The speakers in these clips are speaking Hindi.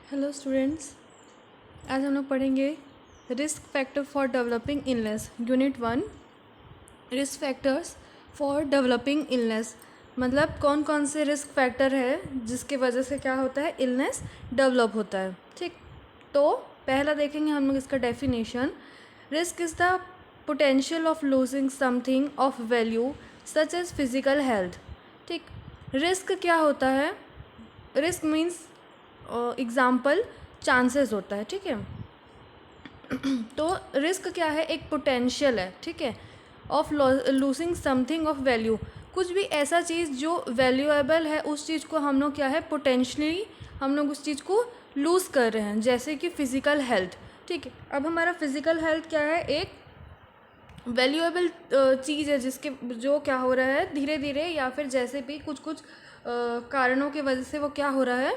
Hello students. आज हम लोग पढ़ेंगे risk factor for developing illness unit 1। Risk factors for developing illness मतलब कौन कौन से रिस्क फैक्टर है जिसके वजह से क्या होता है, इलनेस डेवलप होता है। ठीक, तो पहला देखेंगे हम लोग इसका definition. Risk is the potential of losing something of value such as physical health. ठीक, रिस्क क्या होता है? रिस्क मीन्स एग्जाम्पल चांसेस होता है। ठीक है, तो रिस्क क्या है? एक पोटेंशियल है, ठीक है, of losing something of value. कुछ भी ऐसा चीज़ जो वैल्यूएबल है उस चीज़ को हम लोग क्या है, पोटेंशली हम लोग उस चीज़ को लूज़ कर रहे हैं, जैसे कि फ़िज़िकल हेल्थ। ठीक है, अब हमारा फिज़िकल हेल्थ क्या है? एक वैल्यूएबल चीज़ है जिसके जो क्या हो रहा है, धीरे धीरे या फिर जैसे भी कुछ कुछ कारणों की वजह से वो क्या हो रहा है,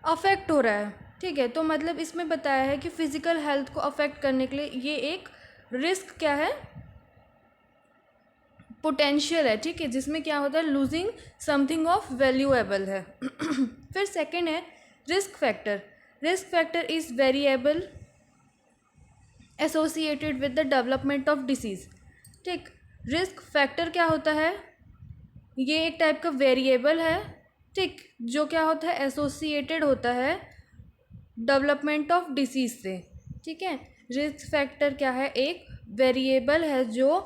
अफेक्ट हो रहा है। ठीक है, तो मतलब इसमें बताया है कि फिज़िकल हेल्थ को अफेक्ट करने के लिए ये एक रिस्क क्या है, पोटेंशियल है। ठीक है, जिसमें क्या होता है, लूजिंग समथिंग ऑफ वैल्यूएबल है। फिर सेकंड है risk factor. Risk factor is variable associated with the development of disease. ठीक, रिस्क फैक्टर क्या होता है? ये एक टाइप का वेरिएबल है, ठीक, जो क्या होता है, एसोसिएटेड होता है डेवलपमेंट ऑफ डिसीज़ से। ठीक है, रिस्क फैक्टर क्या है? एक वेरिएबल है जो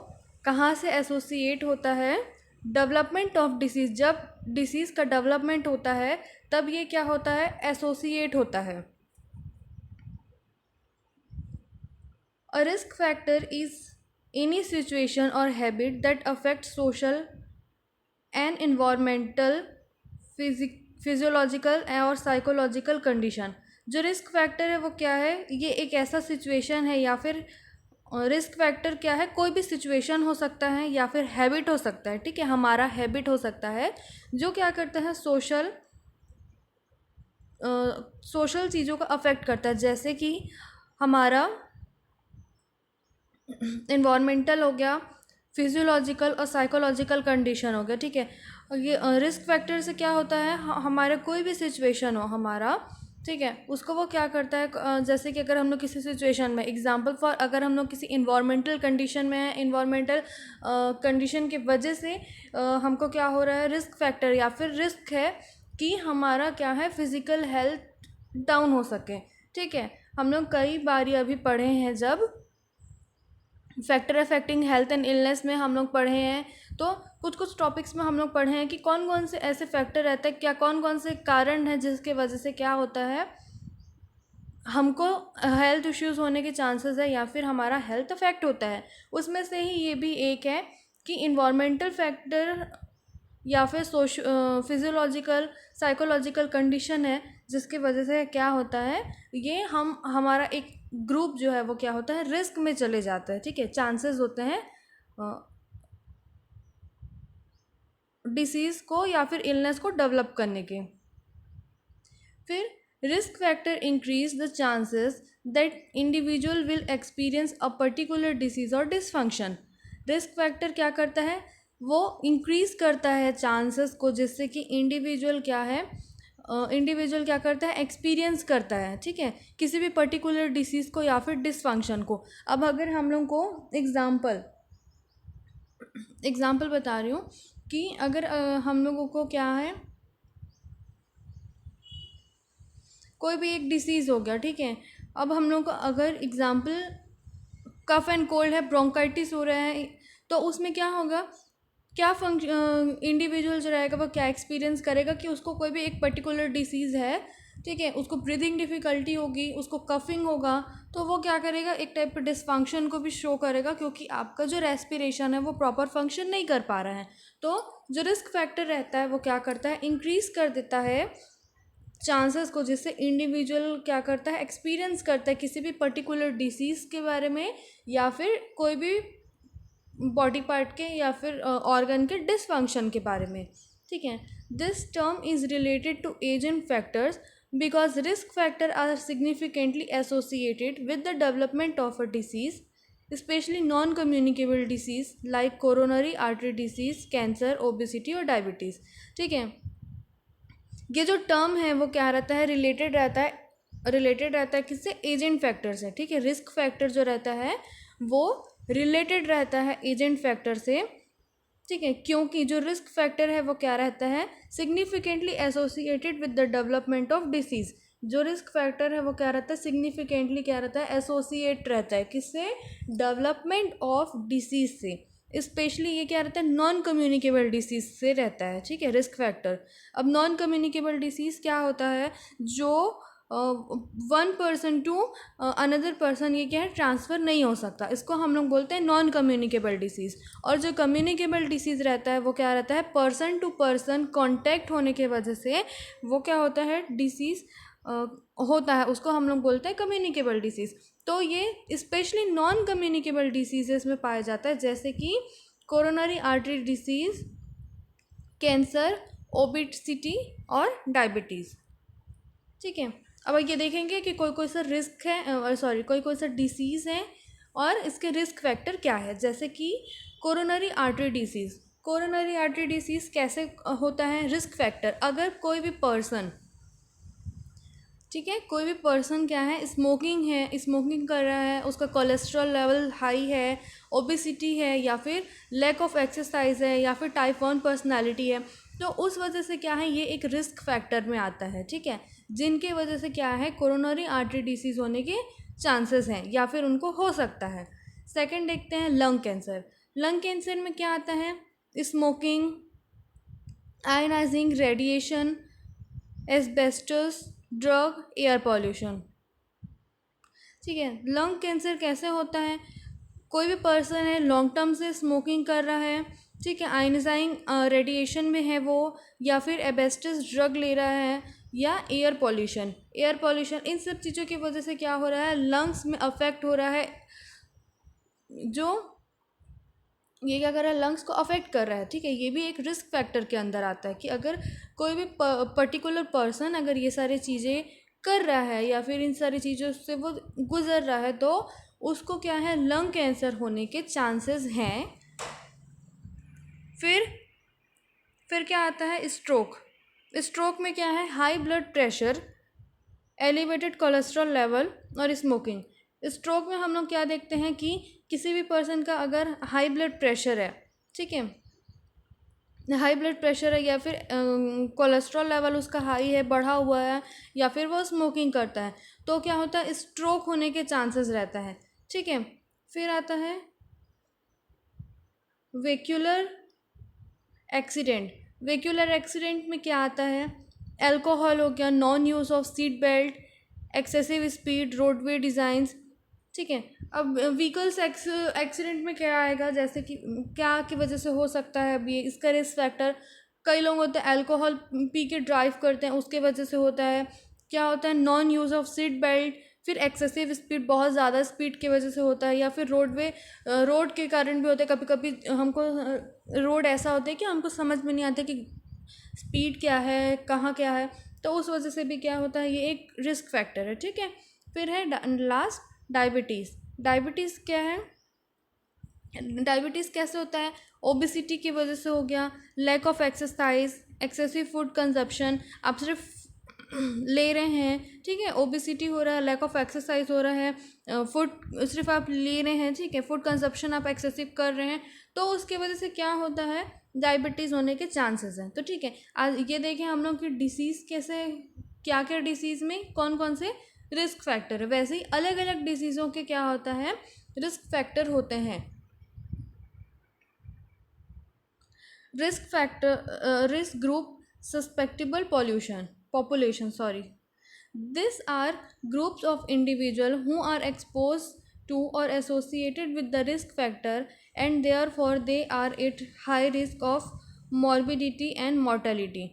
कहाँ से एसोसिएट होता है, डेवलपमेंट ऑफ डिसीज़। जब डिसीज़ का डेवलपमेंट होता है तब ये क्या होता है, एसोसिएट होता है। A risk factor is any situation or habit that affects social and environmental, physiological और साइकोलॉजिकल कंडीशन। जो रिस्क फैक्टर है वो क्या है? ये एक ऐसा सिचुएशन है या फिर रिस्क फैक्टर क्या है? कोई भी सिचुएशन हो सकता है या फिर हैबिट हो सकता है। ठीक है, हमारा हैबिट हो सकता है जो क्या करता है, सोशल चीज़ों का अफेक्ट करता है, जैसे कि हमारा इन्वायरमेंटल हो गया, फिजियोलॉजिकल और साइकोलॉजिकल कंडीशन हो गया। ठीक है, और ये रिस्क फैक्टर से क्या होता है, हमारा कोई भी सिचुएशन हो हमारा, ठीक है, उसको वो क्या करता है, जैसे कि अगर हम लोग किसी सिचुएशन में, एग्जांपल फॉर, अगर हम लोग किसी इन्वायरमेंटल कंडीशन में है, इन्वायरमेंटल कंडीशन की वजह से हमको क्या हो रहा है, रिस्क फैक्टर या फिर रिस्क है कि हमारा क्या है, फिज़िकल हेल्थ डाउन हो सके। ठीक है, हम लोग कई बार ये अभी पढ़े हैं, जब factor affecting health and illness में हम लोग पढ़े हैं, तो कुछ कुछ टॉपिक्स में हम लोग पढ़े हैं कि कौन कौन से ऐसे फैक्टर रहते हैं, क्या कौन कौन से कारण हैं जिसके वजह से क्या होता है, हमको हेल्थ इश्यूज़ होने के चांसेस है या फिर हमारा हेल्थ अफेक्ट होता है। उसमें से ही ये भी एक है कि इन्वायरमेंटल फैक्टर या फिर फिजियोलॉजिकल साइकोलॉजिकल कंडीशन है जिसकी वजह से क्या होता है, ये हमारा एक ग्रुप जो है वो क्या होता है, रिस्क में चले जाता है। ठीक है, चांसेस होते हैं डिसीज़ को या फिर इलनेस को डेवलप करने के। फिर risk factor increase the chances that individual will experience a particular disease और डिसफंक्शन। रिस्क फैक्टर क्या करता है, वो इंक्रीज़ करता है चांसेस को, जिससे कि इंडिविजुअल क्या है, इंडिविजुअल क्या करता है, एक्सपीरियंस करता है। ठीक है, किसी भी पर्टिकुलर डिसीज़ को या फिर डिसफंक्शन को। अब अगर हम लोग को एग्ज़ाम्पल बता रही हूँ कि अगर हम लोगों को क्या है, कोई भी एक डिसीज़ हो गया। ठीक है, अब हम लोग को अगर एग्ज़ाम्पल कफ एंड कोल्ड है, ब्रोंकाइटिस हो रहा है, तो उसमें क्या होगा, क्या इंडिविजुअल जो रहेगा वो क्या एक्सपीरियंस करेगा कि उसको कोई भी एक पर्टिकुलर डिसीज़ है। ठीक है, उसको ब्रीदिंग डिफ़िकल्टी होगी, उसको कफिंग होगा, तो वो क्या करेगा, एक टाइप का डिसफंक्शन को भी शो करेगा, क्योंकि आपका जो रेस्पिरेशन है वो प्रॉपर फंक्शन नहीं कर पा रहा है। तो जो रिस्क फैक्टर रहता है वो क्या करता है, इंक्रीज़ कर देता है चांसेस को, जिससे इंडिविजुअल क्या करता है, एक्सपीरियंस करता है किसी भी पर्टिकुलर डिसीज़ के बारे में या फिर कोई भी बॉडी पार्ट के या फिर ऑर्गन के डिसफंक्शन के बारे में। ठीक है, this term is related to age and factors because risk factor are significantly associated with the development of a disease, specially non communicable disease like coronary artery disease, cancer, obesity और डायबिटीज़। ठीक है, ये जो टर्म है वो क्या रहता है, रिलेटेड रहता है रिलेटेड रहता है किससे, एजेंट फैक्टर से, ठीक है। रिस्क फैक्टर जो रहता है वो रिलेटेड रहता है एजेंट फैक्टर से, ठीक है, क्योंकि जो रिस्क फैक्टर है वो क्या रहता है, significantly associated with the development of disease. जो रिस्क फैक्टर है वो क्या रहता है, सिग्निफिकेंटली क्या रहता है, एसोसिएट रहता है किससे, डेवलपमेंट ऑफ डिसीज़ से। स्पेशली ये क्या रहता है, नॉन कम्युनिकेबल डिसीज़ से रहता है, ठीक है, रिस्क फैक्टर। अब नॉन कम्युनिकेबल डिसीज़ क्या होता है, जो one person to another person ये क्या है, ट्रांसफ़र नहीं हो सकता, इसको हम लोग बोलते हैं नॉन कम्युनिकेबल डिसीज़। और जो कम्युनिकेबल डिसीज़ रहता है वो क्या रहता है, पर्सन टू पर्सन कॉन्टैक्ट होने के वजह से वो क्या होता है, डिसीज़ होता है, उसको हम लोग बोलते हैं कम्युनिकेबल डिसीज़। तो ये स्पेशली नॉन कम्युनिकेबल डिसीजेस में पाया जाता है, जैसे कि coronary artery disease, cancer, obesity और डायबिटीज़, ठीक है। अब ये देखेंगे कि कोई कोई सा रिस्क है, सॉरी कोई कोई सा डिसीज़ है और इसके रिस्क फैक्टर क्या है। जैसे कि coronary artery disease, coronary artery disease कैसे होता है, रिस्क फैक्टर, अगर कोई भी पर्सन, ठीक है, कोई भी पर्सन क्या है, स्मोकिंग है, स्मोकिंग कर रहा है, उसका कोलेस्ट्रॉल लेवल हाई है, ओबेसिटी है, या फिर लैक ऑफ एक्सरसाइज है, या फिर टाइप 1 पर्सनालिटी है, तो उस वजह से क्या है, ये एक रिस्क फैक्टर में आता है, ठीक है, जिनके वजह से क्या है, कोरोनरी आर्टरी डिसीज़ होने के चांसेस हैं या फिर उनको हो सकता है। सेकंड देखते हैं लंग कैंसर। लंग कैंसर में क्या आता है, smoking, ionising radiation, asbestos, drug, air pollution, ठीक है। लंग कैंसर कैसे होता है, कोई भी पर्सन है लॉन्ग टर्म से स्मोकिंग कर रहा है, ठीक है, आयनाइजिंग रेडिएशन में है वो, या फिर एस्बेस्टस ड्रग ले रहा है, या एयर पॉल्यूशन, एयर पॉल्यूशन, इन सब चीज़ों की वजह से क्या हो रहा है, लंग्स में अफेक्ट हो रहा है, जो ये क्या कर रहा है, लंग्स को अफेक्ट कर रहा है, ठीक है। ये भी एक रिस्क फैक्टर के अंदर आता है कि अगर कोई भी पर्टिकुलर पर्सन अगर ये सारी चीज़ें कर रहा है या फिर इन सारी चीज़ों से वो गुजर रहा है तो उसको क्या है, लंग कैंसर होने के चांसेस हैं। फिर क्या आता है, स्ट्रोक। स्ट्रोक में क्या है, high blood pressure, elevated cholesterol level और स्मोकिंग। स्ट्रोक में हम लोग क्या देखते हैं कि किसी भी पर्सन का अगर हाई ब्लड प्रेशर है, ठीक है, हाई ब्लड प्रेशर है, या फिर कोलेस्ट्रॉल लेवल उसका हाई है, बढ़ा हुआ है, या फिर वो स्मोकिंग करता है, तो क्या होता है, स्ट्रोक होने के चांसेस रहता है, ठीक है। फिर आता है वेक्यूलर एक्सीडेंट। वेक्यूलर एक्सीडेंट में क्या आता है, अल्कोहल हो गया, non use of seat belt, excessive speed, roadway designs, ठीक है। अब व्हीकल्स एक्सीडेंट में क्या आएगा, जैसे कि क्या की वजह से हो सकता है, अब ये इसका रिस्क फैक्टर, कई लोग होते हैं अल्कोहल पी के ड्राइव करते हैं, उसके वजह से होता है। क्या होता है, non use of seat belt, फिर एक्सेसिव स्पीड, बहुत ज़्यादा स्पीड की वजह से होता है, या फिर रोड के कारण भी होता है। कभी कभी हमको रोड ऐसा होता है कि हमको समझ में नहीं आता कि स्पीड क्या है, कहाँ क्या है, तो उस वजह से भी क्या होता है, ये एक रिस्क फैक्टर है, ठीक है। फिर है लास्ट डायबिटीज़। डायबिटीज़ क्या है, डायबिटीज़ कैसे होता है, ओबेसिटी की वजह से हो गया, lack of exercise, excessive food consumption, आप सिर्फ ले रहे हैं, ठीक है, ओबेसिटी हो रहा है, लैक ऑफ एक्सरसाइज हो रहा है, फूड सिर्फ आप ले रहे हैं, ठीक है, फूड कंजप्शन आप एक्सेसिव कर रहे हैं, तो उसकी वजह से क्या होता है, डायबिटीज़ होने के चांसेस हैं। तो ठीक है, आज ये देखें हम लोग कि डिसीज़ कैसे, क्या क्या डिसीज़ में कौन कौन से रिस्क फैक्टर है, वैसे ही अलग अलग डिसीज़ों के क्या होता है, रिस्क फैक्टर होते हैं। Risk group susceptible population, sorry. These are groups of individuals who are exposed to or associated with the risk factor, and therefore they are at high risk of morbidity and mortality,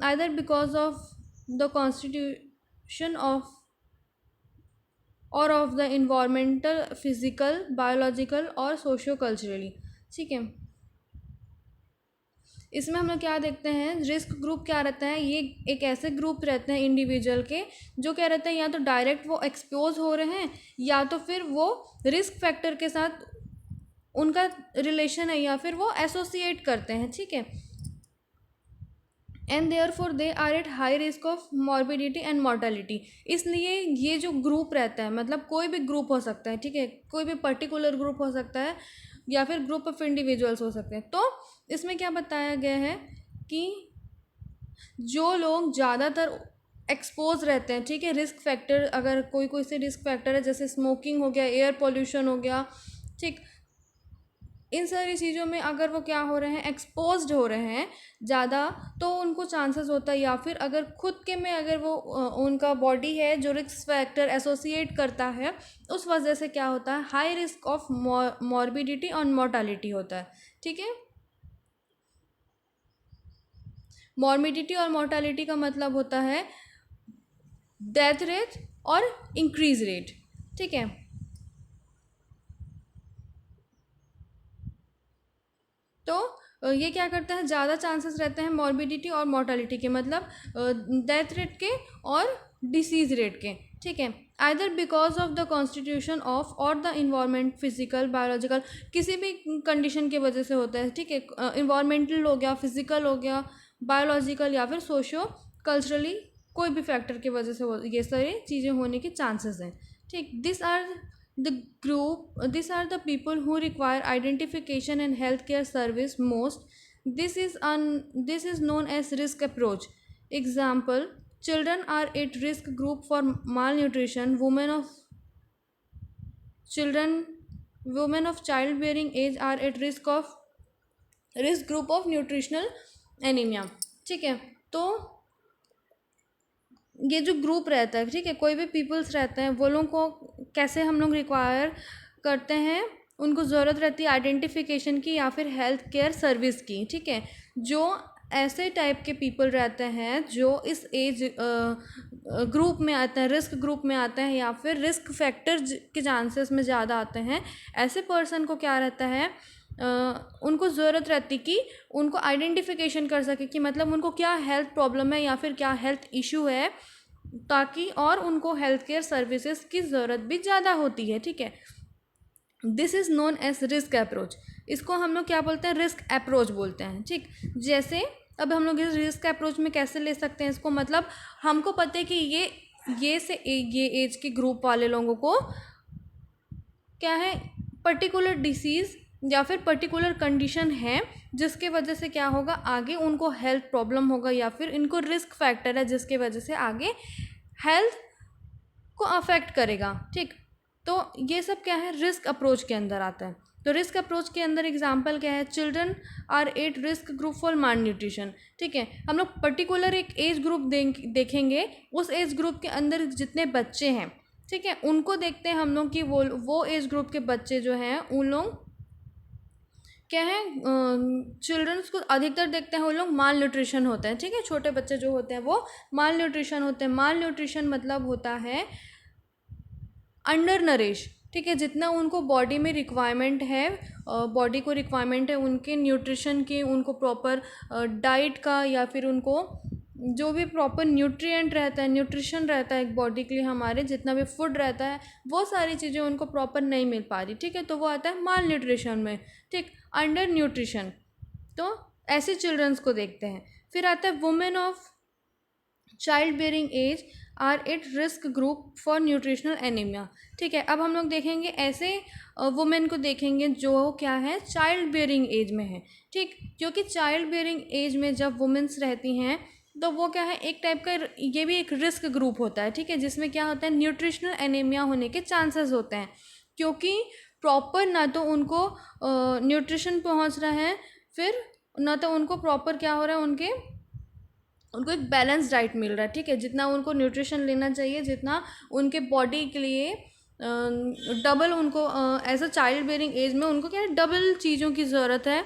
either because of the constitution of or of the environmental, physical, biological और socio-culturally, ठीक है। इसमें हम लोग क्या देखते हैं, रिस्क ग्रुप क्या रहता है, ये एक ऐसे ग्रुप रहते हैं इंडिविजुअल के जो क्या रहते हैं, या तो डायरेक्ट वो एक्सपोज हो रहे हैं, या तो फिर वो रिस्क फैक्टर के साथ उनका रिलेशन है, या फिर वो एसोसिएट करते हैं, ठीक है। And therefore they are at high risk of morbidity and mortality. इसलिए ये जो ग्रुप रहता है, मतलब कोई भी ग्रुप हो सकता है, ठीक है, कोई भी पर्टिकुलर ग्रुप हो सकता है या फिर ग्रुप ऑफ इंडिविजुअल्स हो सकते हैं। तो इसमें क्या बताया गया है कि जो लोग ज़्यादातर एक्सपोज रहते हैं, ठीक है, रिस्क फैक्टर, अगर कोई कोई से रिस्क फैक्टर है जैसे स्मोकिंग हो गया, एयर पोल्यूशन हो गया, ठीक, इन सारी चीज़ों में अगर वो क्या हो रहे हैं, एक्सपोज्ड हो रहे हैं ज़्यादा, तो उनको चांसेस होता है, या फिर अगर खुद के में अगर वो उनका बॉडी है जो रिस्क फैक्टर एसोसिएट करता है, उस वजह से क्या होता है, हाई रिस्क ऑफ मॉर्बिडिटी और मोर्टालिटी होता है। ठीक है, मॉर्बिडिटी और मोर्टालिटी का मतलब होता है डेथ रेट और इंक्रीज रेट। ठीक है, तो ये क्या करता है, ज़्यादा चांसेस रहते हैं मॉर्बिडिटी और मोर्टालिटी के, मतलब डेथ रेट के और डिसीज रेट के। ठीक है, either because of the constitution of और द इन्वायरमेंट, फिजिकल, बायोलॉजिकल, किसी भी कंडीशन की वजह से होता है। ठीक है, इन्वायरमेंटल हो गया, फिजिकल हो गया, बायोलॉजिकल, या फिर सोशो कल्चरली, कोई भी फैक्टर की वजह से ये सारी चीज़ें होने के चांसेस हैं। ठीक, these are the people who require identification and healthcare service most. This is known as risk approach. Example, children are at risk group for malnutrition, women of childbearing age are at risk group of nutritional anemia। ठीक है, तो ये जो ग्रुप रहता है, ठीक है, कोई भी पीपल्स रहते हैं, वो लोगों को कैसे हम लोग रिक्वायर करते हैं, उनको ज़रूरत रहती है आइडेंटिफिकेशन की या फिर हेल्थ केयर सर्विस की। ठीक है, जो ऐसे टाइप के पीपल रहते हैं जो इस एज ग्रुप में आते हैं, रिस्क ग्रुप में आते हैं, या फिर रिस्क फैक्टर के चांसेस में ज़्यादा आते हैं, ऐसे पर्सन को क्या रहता है, उनको ज़रूरत रहती कि उनको आइडेंटिफिकेशन कर सके कि मतलब उनको क्या हेल्थ प्रॉब्लम है या फिर क्या हेल्थ इशू है, ताकि और उनको हेल्थ केयर सर्विसेज की ज़रूरत भी ज़्यादा होती है। ठीक है, this is known as risk approach. इसको हम लोग क्या बोलते हैं, रिस्क अप्रोच बोलते हैं। ठीक, जैसे अब हम लोग इस रिस्क अप्रोच में कैसे ले सकते हैं इसको, मतलब हमको पता है कि ये एज के ग्रुप वाले लोगों को क्या है, पर्टिकुलर डिसीज़ या फिर पर्टिकुलर कंडीशन है जिसके वजह से क्या होगा, आगे उनको हेल्थ प्रॉब्लम होगा, या फिर इनको रिस्क फैक्टर है जिसके वजह से आगे हेल्थ को अफेक्ट करेगा। ठीक, तो ये सब क्या है, रिस्क अप्रोच के अंदर आता है। तो रिस्क अप्रोच के अंदर एग्जांपल क्या है, children are at risk group for malnutrition. ठीक है, हम लोग पर्टिकुलर एक एज ग्रुप देखेंगे, उस एज ग्रुप के अंदर जितने बच्चे हैं, ठीक है, उनको देखते हैं हम लोग कि वो एज ग्रुप के बच्चे जो हैं, उन लोग क्या है, चिल्ड्रंस को अधिकतर देखते हैं वो लोग माल न्यूट्रिशन होते हैं। ठीक है, छोटे बच्चे जो होते हैं वो माल न्यूट्रिशन होते हैं। माल न्यूट्रिशन मतलब होता है अंडर नरिश। ठीक है, जितना उनको बॉडी में रिक्वायरमेंट है, बॉडी को रिक्वायरमेंट है उनके न्यूट्रिशन की, उनको प्रॉपर डाइट का, या फिर उनको जो भी प्रॉपर न्यूट्रिएंट रहता है, न्यूट्रिशन रहता है एक बॉडी के लिए, हमारे जितना भी फूड रहता है, वो सारी चीज़ें उनको प्रॉपर नहीं मिल पा रही। ठीक है, तो वो आता है माल न्यूट्रिशन में। ठीक, अंडर न्यूट्रिशन, तो ऐसे चिल्ड्रंस को देखते हैं। फिर आता है women of child bearing age are at risk group for nutritional anaemia. ठीक है, अब हम लोग देखेंगे ऐसे वुमेन को देखेंगे जो क्या है, चाइल्ड बेयरिंग एज में है। ठीक, क्योंकि चाइल्ड बेयरिंग एज में जब वुमेन्स रहती हैं तो वो क्या है, एक टाइप का ये भी एक रिस्क ग्रुप होता है। ठीक है, जिसमें क्या होता है, न्यूट्रिशनल एनीमिया होने के चांसेस होते हैं, क्योंकि प्रॉपर ना तो उनको न्यूट्रिशन पहुंच रहा है, फिर ना तो उनको प्रॉपर क्या हो रहा है, उनको एक बैलेंस डाइट मिल रहा है। ठीक है, जितना उनको न्यूट्रिशन लेना चाहिए, जितना उनके बॉडी के लिए डबल उनको as a child bearing age में उनको क्या है, डबल चीज़ों की ज़रूरत है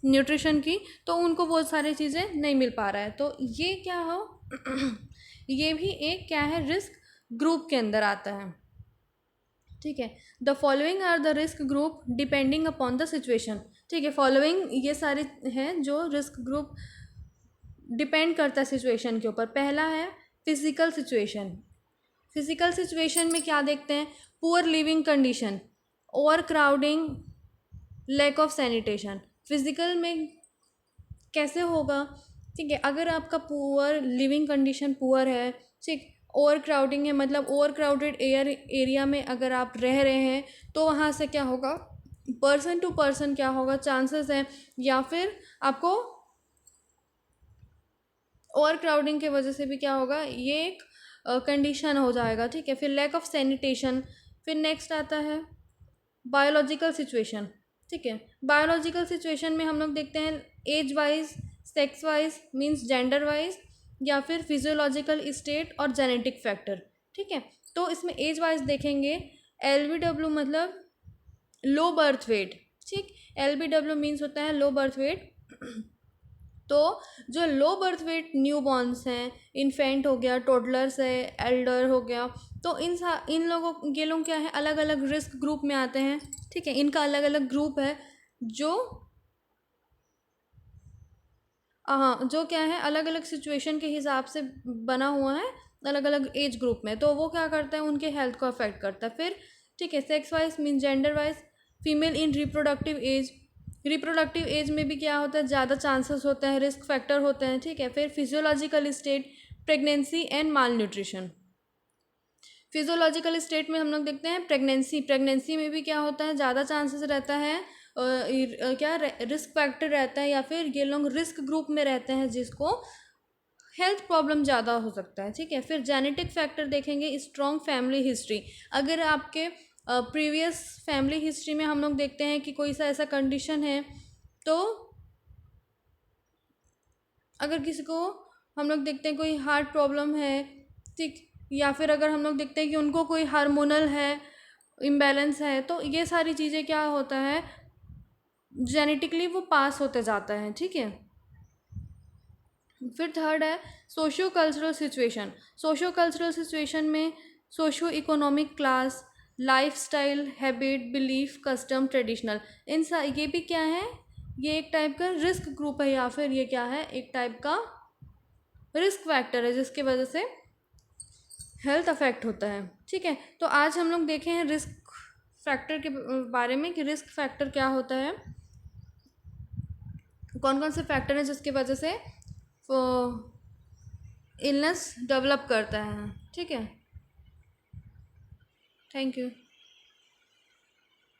न्यूट्रिशन की, तो उनको वो सारी चीज़ें नहीं मिल पा रहा है। तो ये क्या हो ये भी एक क्या है, रिस्क ग्रुप के अंदर आता है। ठीक है, the following are the risk group depending upon the situation. ठीक है, फॉलोइंग ये सारे हैं जो रिस्क ग्रुप डिपेंड करता है सिचुएशन के ऊपर। पहला है फिजिकल सिचुएशन। फिजिकल सिचुएशन में क्या देखते हैं, poor living condition, overcrowding, lack of sanitation. Physical में कैसे होगा, ठीक है। अगर आपका पुअर लिविंग कंडीशन पुअर है, ठीक, ओवर क्राउडिंग है, मतलब ओवर क्राउडेड एरिया में अगर आप रह रहे हैं, तो वहाँ से क्या होगा, पर्सन टू पर्सन क्या होगा, चांसेस हैं, या फिर आपको ओवर क्राउडिंग की वजह से भी क्या होगा, ये एक कंडीशन हो जाएगा। ठीक है। फिर लैक ऑफ सैनिटेशन। फिर नेक्स्ट आता है बायोलॉजिकल सिचुएशन। ठीक है। बायोलॉजिकल सिचुएशन में हम लोग देखते हैं age wise, sex wise, means gender wise, या फिर फिजियोलॉजिकल स्टेट और जेनेटिक फैक्टर। ठीक है। तो इसमें एज वाइज देखेंगे, LBW मतलब लो बर्थ वेट। ठीक, LBW मीन्स होता है लो बर्थ वेट। तो जो low birth weight new borns हैं, इन्फेंट हो गया, टोडलर्स है, एल्डर हो गया, तो इन लोगों, ये लोग क्या है, अलग अलग रिस्क ग्रुप में आते हैं। ठीक है। इनका अलग अलग ग्रुप है जो हाँ, जो क्या है, अलग अलग सिचुएशन के हिसाब से बना हुआ है, अलग अलग एज ग्रुप में, तो वो क्या करता है, उनके हेल्थ को अफेक्ट करता है। फिर ठीक है, sex wise mean gender wise, female इन रिप्रोडक्टिव एज, रिप्रोडक्टिव एज में भी क्या होता है, ज़्यादा चांसेस होते हैं, रिस्क फैक्टर होते हैं। ठीक है। फिर physiological state, pregnancy and mall nutrition. Physiological state में हम लोग देखते हैं प्रेगनेंसी, प्रेगनेंसी में भी क्या होता है, ज़्यादा चांसेस रहता है, क्या रिस्क फैक्टर रहता है, या फिर ये लोग रिस्क ग्रुप में रहते हैं जिसको हेल्थ प्रॉब्लम ज़्यादा हो सकता है। ठीक है। फिर जेनेटिक फैक्टर देखेंगे, स्ट्रॉन्ग फैमिली हिस्ट्री। अगर आपके प्रीवियस फैमिली हिस्ट्री में हम लोग देखते हैं कि कोई सा ऐसा कंडीशन है, तो अगर किसी को हम लोग देखते हैं कोई हार्ट प्रॉब्लम है, ठीक, या फिर अगर हम लोग देखते हैं कि उनको कोई हार्मोनल है इम्बैलेंस है, तो ये सारी चीज़ें क्या होता है, जेनेटिकली वो पास होते जाता है। ठीक है। फिर थर्ड है socio cultural situation. Socio cultural situation में socio economic class, lifestyle, habit, belief, custom, traditional, ये भी क्या है, ये एक टाइप का रिस्क ग्रुप है, या फिर ये क्या है, एक टाइप का रिस्क फैक्टर है जिसकी वजह से हेल्थ अफेक्ट होता है। ठीक है। तो आज हम लोग देखे हैं रिस्क फैक्टर के बारे में कि रिस्क फैक्टर क्या होता है, कौन कौन से फैक्टर हैं जिसकी वजह से इलनेस डेवलप करता है। ठीक है। Thank you.